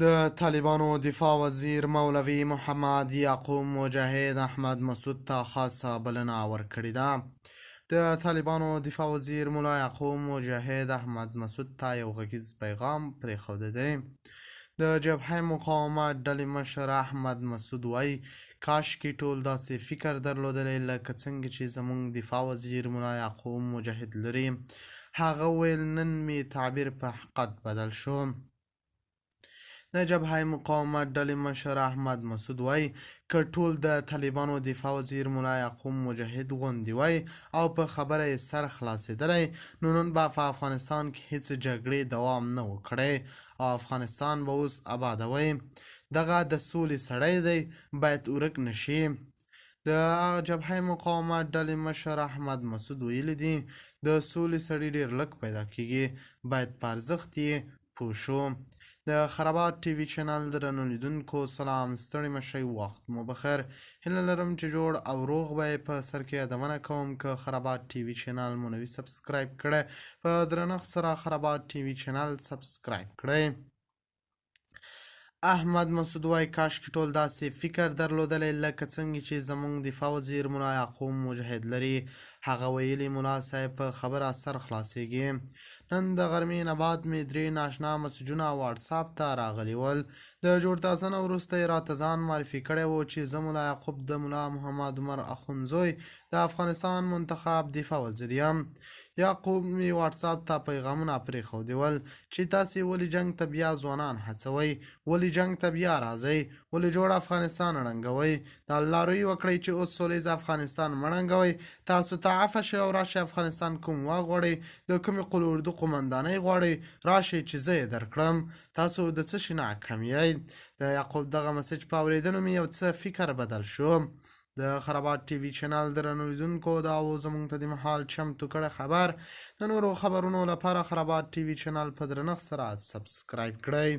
د طالبانو دفاع وزیر مولوي محمد یعقوب مجاهد احمد مسعود ته خاصه بلنه ورکړې ده. د طالبانو دفاع وزیر ملا یعقوب مجاهد احمد مسعود ته یو غږیز پیغام پرېښودی دی. د جبهه مقاومت ډلې مشر احمد مسعود وایي کاشکې ټول داسې فکر درلودلی لکه څنګه چې زموږ دفاع وزیر ملا یعقوب مجاهد لري. هغه ویل نن مې تعبیر په حقیقت بدل شو. د جبهه مقاومت ډلې مشر احمد مسعود وایي که ټول د طالبانو دفاع وزیر ملا یعقوب مجاهد غوندې وای او په خبره یې سر خلاصېدلی نو نن به په افغانستان کې هیڅ جګړې دوام نه و کړی او افغانستان به اوس اباده وای. دغه د سولې سړی دی، باید ورک نشي. د جبهه مقاومت ډلې مشر احمد مسعود ویلي دي د سولې سړي ډېر لږ پیدا کېږي، باید په ارزښت یې پوه شو. د خرابات ټي وي چینل درنو لیدونکو سلام، ستړي مه شئ، وخت مو بخیر. هیله لرم چې جوړ او روغ به یې. په سر کې یادونه کوم که خرابات ټي وي چینل مو نوي سبسکرایب کړی، په درنښت سره خرابات ټي وي چینل سبسکرایب کړئ. احمد مسعود وایي کاشکې ټول داسې فکر درلودلی لکه څنګه چې زموږ دفاع وزیر ملا یعقوب مجاهد لري. هغه ویلي ملا صاحب په خبره سر خلاصېږي. نن د غرمې نه بعد مې 3 ناشنا مسجونه واټساپ ته راغلي ول. د جوړتازه نه وروسته یې راته ځان معرفي کړی و چې زه ملا یعقوب د ملا محمد عمر اخندزوی د افغانستان منتخب دفاع وزیر یم. یعقوب مې واټساپ ته پیغامونه پرېښودي ول چې تاسې ولې جنګ ته بیا ځوانان هڅوئ، ولې جنګ ته بیا راځئ، ولې جوړ افغانستان ړنګوئ. د الله روی وکړئ چې اوس سولیز افغانستان مه ړنګوئ. تاسو ته عفه شئ او راشئ افغانستان کوم وغواړئ، د کومې قول اردو قومندانۍ غواړئ، راشئ چې زه یې درکړم. تاسو د څه شي ناکام یئ. د یعقوب دغه مسج په اورېدلو مې یو څه فکر بدل شو. د خرابات ټي وي چینل درنو لیدونکو دا و زموږ ته د مهال چمتو کړی خبر. د نورو خبرونو لپاره خرابات ټي وي چینل په درنښت سره سبسکرایب کړئ.